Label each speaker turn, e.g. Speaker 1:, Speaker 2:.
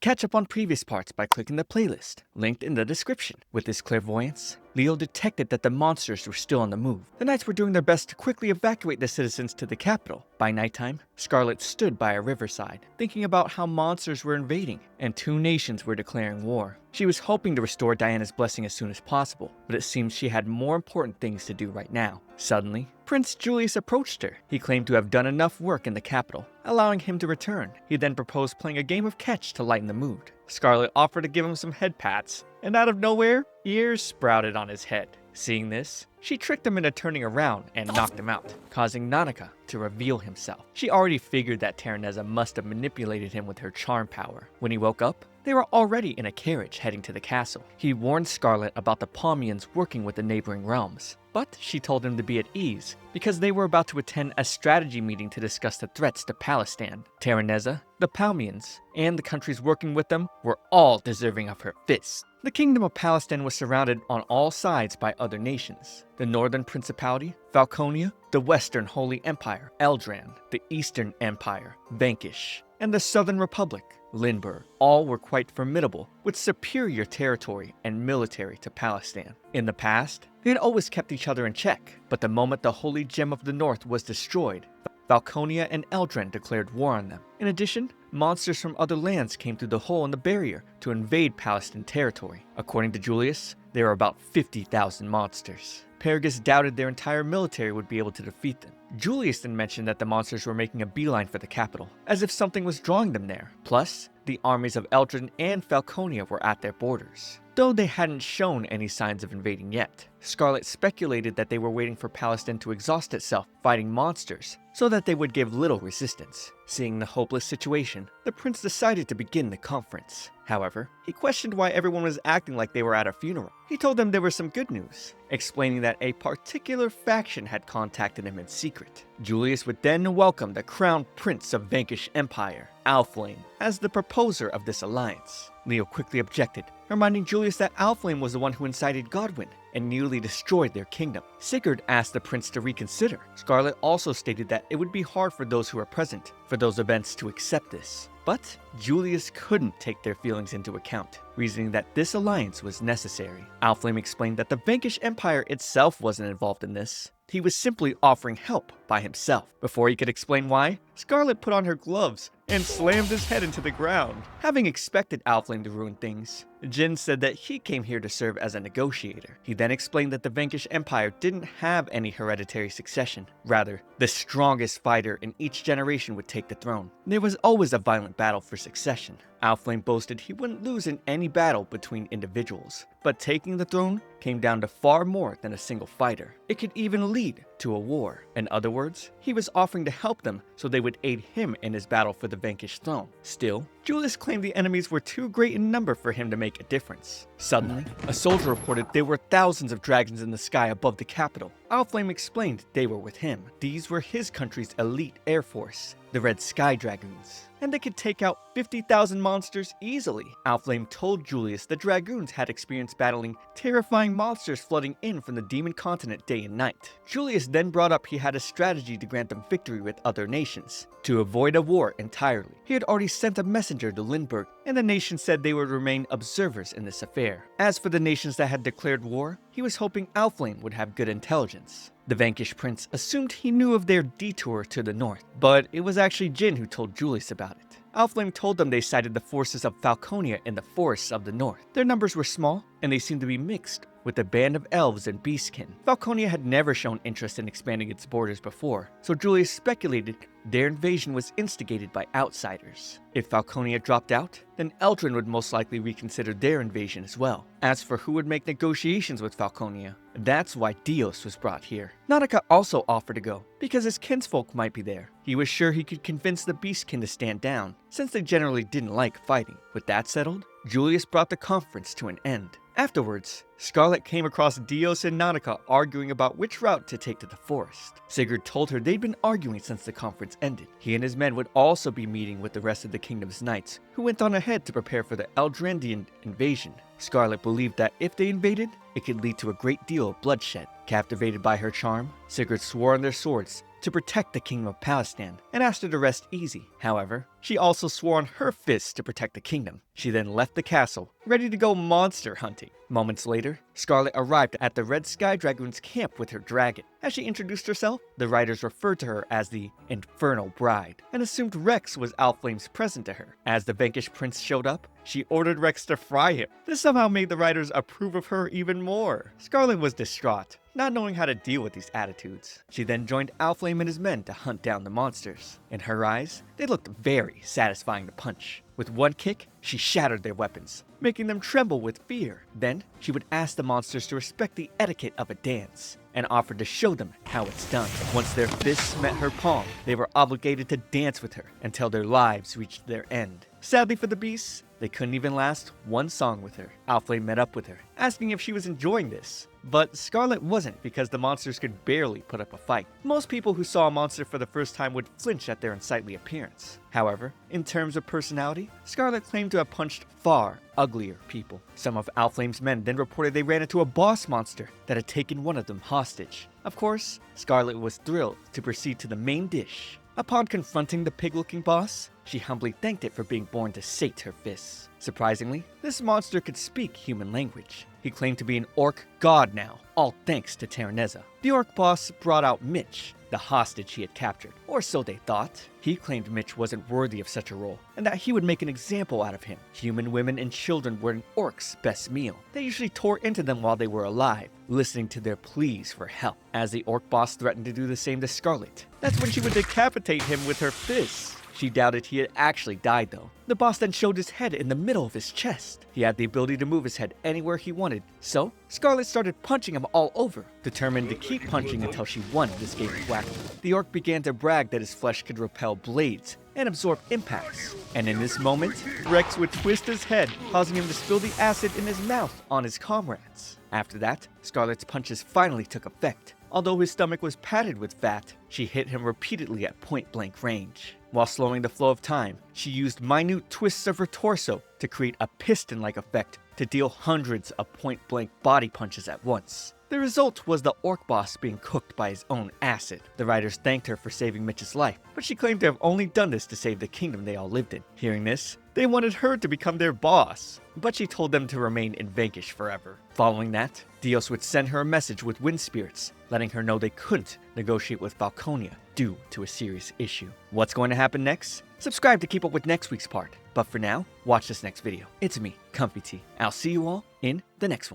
Speaker 1: Catch up on previous parts by clicking the playlist, linked in the description. With this clairvoyance, Leo detected that the monsters were still on the move. The knights were doing their best to quickly evacuate the citizens to the capital. By nighttime, Scarlet stood by a riverside, thinking about how monsters were invading and two nations were declaring war. She was hoping to restore Diana's blessing as soon as possible, but it seems she had more important things to do right now. Suddenly, Prince Julius approached her. He claimed to have done enough work in the capital, allowing him to return. He then proposed playing a game of catch to lighten the mood. Scarlet offered to give him some head pats, and out of nowhere, ears sprouted on his head. Seeing this, she tricked him into turning around and knocked him out, causing Nanika to reveal himself. She already figured that Terraneza must have manipulated him with her charm power. When he woke up, they were already in a carriage heading to the castle. He warned Scarlet about the Palmians working with the neighboring realms, but she told him to be at ease because they were about to attend a strategy meeting to discuss the threats to Palestan. Terraneza, the Palmians, and the countries working with them were all deserving of her fists. The kingdom of Palestine was surrounded on all sides by other nations. The Northern Principality, Falconia, the Western Holy Empire, Eldran, the Eastern Empire, Vanquish, and the Southern Republic, Lindbergh, all were quite formidable, with superior territory and military to Palestine. In the past, they had always kept each other in check, but the moment the Holy Gem of the North was destroyed, Falconia and Eldren declared war on them. In addition, monsters from other lands came through the hole in the barrier to invade Palestine territory. According to Julius, there were about 50,000 monsters. Paragus doubted their entire military would be able to defeat them. Julius then mentioned that the monsters were making a beeline for the capital, as if something was drawing them there. Plus, the armies of Eldrin and Falconia were at their borders, though they hadn't shown any signs of invading yet. Scarlet speculated that they were waiting for Palestine to exhaust itself fighting monsters, so that they would give little resistance. Seeing the hopeless situation, the prince decided to begin the conference. However, he questioned why everyone was acting like they were at a funeral. He told them there was some good news, explaining that a particular faction had contacted him in secret. Julius would then welcome the crown prince of Vanquish Empire, Alflame, as the proposer of this alliance. Leo quickly objected, reminding Julius that Alflame was the one who incited Godwin and nearly destroyed their kingdom. Sigurd asked the prince to reconsider. Scarlet also stated that it would be hard for those who were present for those events to accept this. But Julius couldn't take their feelings into account, reasoning that this alliance was necessary. Alflame explained that the Vanquish Empire itself wasn't involved in this. He was simply offering help by himself. Before he could explain why, Scarlet put on her gloves and slammed his head into the ground. Having expected Alflame to ruin things, Jin said that he came here to serve as a negotiator. He then explained that the Vanquish Empire didn't have any hereditary succession. Rather, the strongest fighter in each generation would take the throne. There was always a violent battle for succession. Alflame boasted he wouldn't lose in any battle between individuals, but taking the throne came down to far more than a single fighter. It could even lead to a war. In other words, he was offering to help them so they would aid him in his battle for the vanquished throne. Still, Julius claimed the enemies were too great in number for him to make a difference. Suddenly, a soldier reported there were thousands of dragons in the sky above the capital. Alflame explained they were with him. These were his country's elite air force, the Red Sky Dragoons, and they could take out 50,000 monsters easily. Alflame told Julius the Dragoons had experience battling terrifying monsters flooding in from the demon continent day and night. Julius then brought up he had a strategy to grant them victory with other nations, to avoid a war entirely. He had already sent a messenger to Lindbergh, and the nation said they would remain observers in this affair. As for the nations that had declared war, he was hoping Alflame would have good intelligence. The Vanquish Prince assumed he knew of their detour to the north, but it was actually Jin who told Julius about it. Alflame told them they sighted the forces of Falconia in the forests of the north. Their numbers were small, and they seemed to be mixed with a band of elves and beastkin. Falconia had never shown interest in expanding its borders before, so Julius speculated their invasion was instigated by outsiders. If Falconia dropped out, then Eldrin would most likely reconsider their invasion as well. As for who would make negotiations with Falconia, that's why Dios was brought here. Nanika also offered to go, because his kinsfolk might be there. He was sure he could convince the beastkin to stand down, since they generally didn't like fighting. With that settled, Julius brought the conference to an end. Afterwards, Scarlet came across Dios and Nanika arguing about which route to take to the forest. Sigurd told her they'd been arguing since the conference ended. He and his men would also be meeting with the rest of the kingdom's knights, who went on ahead to prepare for the Eldrendian invasion. Scarlet believed that if they invaded, it could lead to a great deal of bloodshed. Captivated by her charm, Sigurd swore on their swords to protect the Kingdom of Palestine and asked her to rest easy. However, she also swore on her fists to protect the kingdom. She then left the castle, ready to go monster hunting. Moments later, Scarlet arrived at the Red Sky Dragoon's camp with her dragon. As she introduced herself, the riders referred to her as the Infernal Bride and assumed Rex was Alflame's present to her. As the vanquished prince showed up, she ordered Rex to fry him. This somehow made the riders approve of her even more. Scarlet was distraught, not knowing how to deal with these attitudes. She then joined Alflame and his men to hunt down the monsters. In her eyes, they looked very satisfying to punch. With one kick, she shattered their weapons, making them tremble with fear. Then, she would ask the monsters to respect the etiquette of a dance, and offered to show them how it's done. Once their fists met her palm, they were obligated to dance with her until their lives reached their end. Sadly for the beasts, they couldn't even last one song with her. Alflame met up with her, asking if she was enjoying this. But Scarlet wasn't, because the monsters could barely put up a fight. Most people who saw a monster for the first time would flinch at their unsightly appearance. However, in terms of personality, Scarlet claimed to have punched far uglier people. Some of Alflame's men then reported they ran into a boss monster that had taken one of them hostage. Of course, Scarlet was thrilled to proceed to the main dish. Upon confronting the pig-looking boss, she humbly thanked it for being born to sate her fists. Surprisingly, this monster could speak human language. He claimed to be an orc god now, all thanks to Terraneza. The orc boss brought out Mitch, the hostage he had captured, or so they thought. He claimed Mitch wasn't worthy of such a role, and that he would make an example out of him. Human women and children were an orc's best meal. They usually tore into them while they were alive, listening to their pleas for help. As the orc boss threatened to do the same to Scarlet, that's when she would decapitate him with her fists. She doubted he had actually died though. The boss then showed his head in the middle of his chest. He had the ability to move his head anywhere he wanted, so Scarlet started punching him all over, determined to keep punching until she won this game of whack. The orc began to brag that his flesh could repel blades and absorb impacts. And in this moment, Rex would twist his head, causing him to spill the acid in his mouth on his comrades. After that, Scarlet's punches finally took effect. Although his stomach was padded with fat, she hit him repeatedly at point-blank range. While slowing the flow of time, she used minute twists of her torso to create a piston-like effect to deal hundreds of point-blank body punches at once. The result was the orc boss being cooked by his own acid. The riders thanked her for saving Mitch's life, but she claimed to have only done this to save the kingdom they all lived in. Hearing this, they wanted her to become their boss, but she told them to remain in Vanquish forever. Following that, Dios would send her a message with wind spirits, letting her know they couldn't negotiate with Falconia due to a serious issue. What's going to happen next? Subscribe to keep up with next week's part. But for now, watch this next video. It's me, ComfyTea. I'll see you all in the next one.